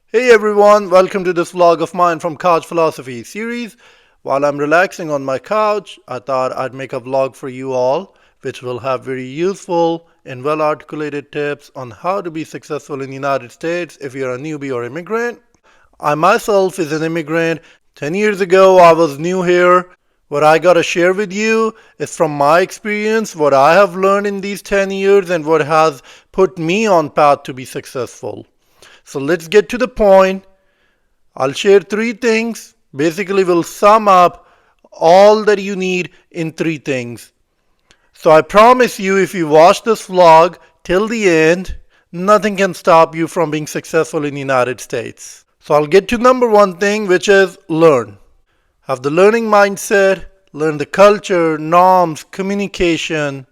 Hey everyone, welcome to this vlog of mine from Couch Philosophy series. While I'm relaxing on my couch, I thought I'd make a vlog for you all, which will have very useful and well-articulated tips on how to be successful in the United States if you're a newbie or immigrant. I myself is an immigrant. 10 years ago, I was new here. What I gotta share with you is from my experience, what I have learned in these 10 years and what has put me on path to be successful. So let's get to the point. I'll share three things. Basically, we'll sum up all that you need in three things. So I promise you, if you watch this vlog till the end, nothing can stop you from being successful in the United States. So I'll get to number one thing, which is learn. Have the learning mindset, learn the culture, norms, communication,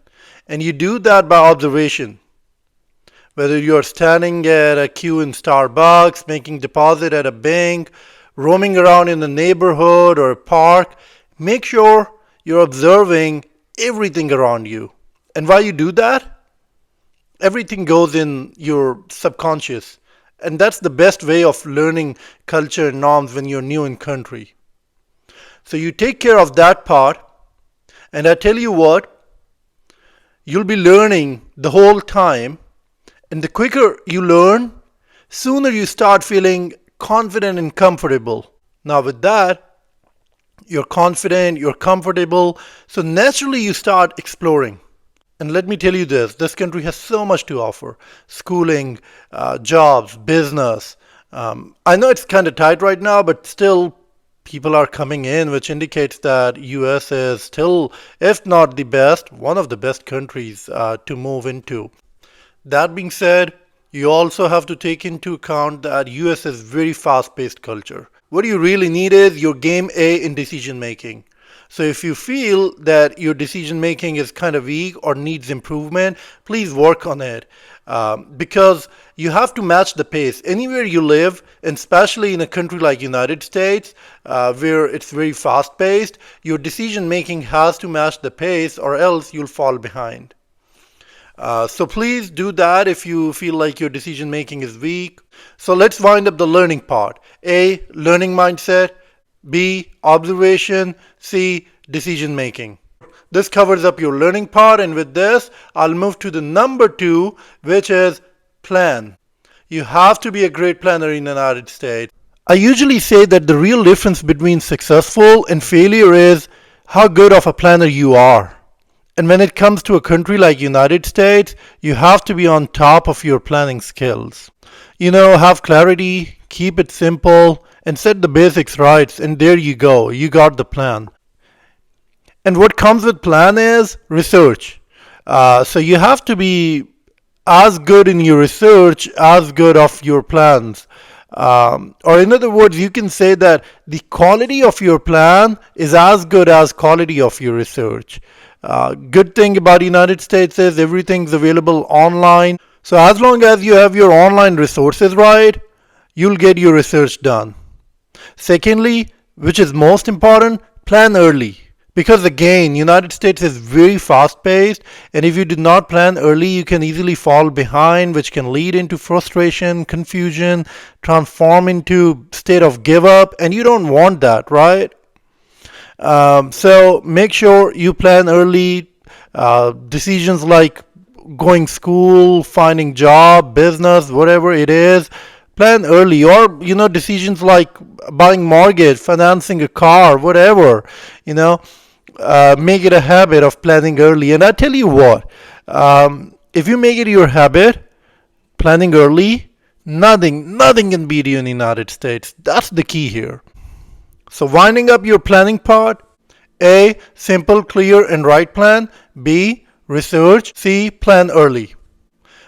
and you do that by observation. Whether you're standing at a queue in Starbucks, making deposit at a bank, roaming around in the neighborhood or a park, make sure you're observing everything around you. And while you do that, everything goes in your subconscious. And that's the best way of learning culture and norms when you're new in country. So you take care of that part, and I tell you what, you'll be learning the whole time. And the quicker you learn, sooner you start feeling confident and comfortable. Now with that, you're confident, you're comfortable, so naturally you start exploring. And let me tell you this country has so much to offer. Schooling, jobs, business. I know it's kind of tight right now, but still people are coming in, which indicates that US is still, if not the best, one of the best countries to move into. That being said, you also have to take into account that US is very fast-paced culture. What you really need is your game A in decision making. So if you feel that your decision making is kind of weak or needs improvement, please work on it. Because you have to match the pace. Anywhere you live, and especially in a country like United States, where it's very fast-paced, your decision making has to match the pace or else you'll fall behind. So please do that if you feel like your decision making is weak. So let's wind up the learning part. A, learning mindset. B, observation. C, decision making. This covers up your learning part, and with this, I'll move to the number two, which is plan. You have to be a great planner in the United States. I usually say that the real difference between successful and failure is how good of a planner you are. And when it comes to a country like United States, you have to be on top of your planning skills. Have clarity, keep it simple, and set the basics right, and there you go, you got the plan. And what comes with plan is research. So you have to be as good in your research as good of your plans. Or in other words, you can say that the quality of your plan is as good as quality of your research. Good thing about the United States is everything's available online. So as long as you have your online resources right, you'll get your research done. Secondly, which is most important, plan early. Because again, United States is very fast paced, and if you do not plan early, you can easily fall behind, which can lead into frustration, confusion, transform into state of give up, and you don't want that, right? So make sure you plan early. Decisions like going school, finding job, business, whatever it is, plan early. Or decisions like buying mortgage, financing a car, whatever. Make it a habit of planning early. And I tell you what, if you make it your habit, planning early, nothing can beat you in the United States. That's the key here. So winding up your planning part, A, simple, clear, and right plan. B, research. C, plan early.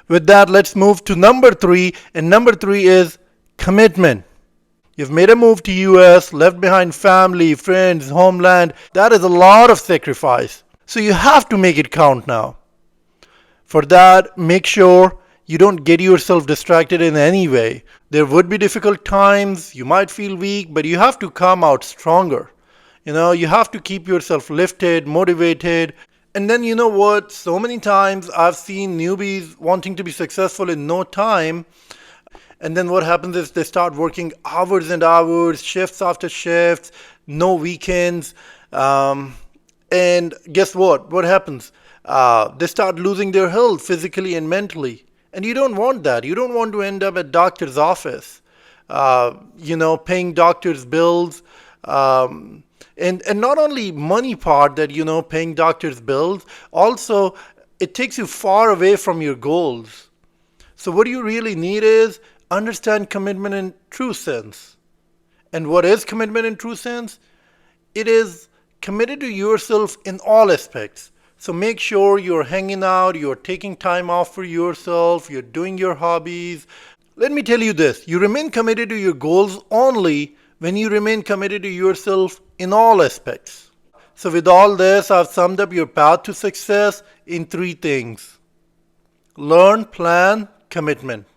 With that, let's move to number three, and number three is commitment. You've made a move to US, left behind family, friends, homeland. That is a lot of sacrifice. So you have to make it count now. For that, make sure you don't get yourself distracted in any way. There would be difficult times, you might feel weak, but you have to come out stronger. You have to keep yourself lifted, motivated. And then what? So many times I've seen newbies wanting to be successful in no time, And then what happens is they start working hours and hours, shifts after shifts, no weekends. Um, and guess what? What happens? They start losing their health physically and mentally. And you don't want that. You don't want to end up at doctor's office, paying doctor's bills. And not only money part that, paying doctor's bills, also it takes you far away from your goals. So what you really need is understand commitment in true sense. And what is commitment in true sense? It is committed to yourself in all aspects. So make sure you're hanging out, you're taking time off for yourself, you're doing your hobbies. Let me tell you this, you remain committed to your goals only when you remain committed to yourself in all aspects. So with all this, I've summed up your path to success in three things: learn, plan, commitment.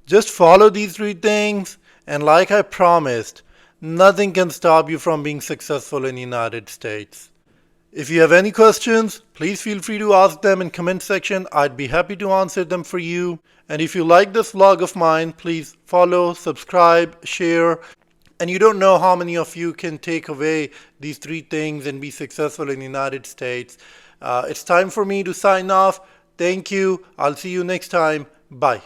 Just follow these three things, and like I promised, nothing can stop you from being successful in the United States. If you have any questions, please feel free to ask them in comment section. I'd be happy to answer them for you. And if you like this vlog of mine, please follow, subscribe, share. And you don't know how many of you can take away these three things and be successful in the United States. It's time for me to sign off. Thank you. I'll see you next time. Bye.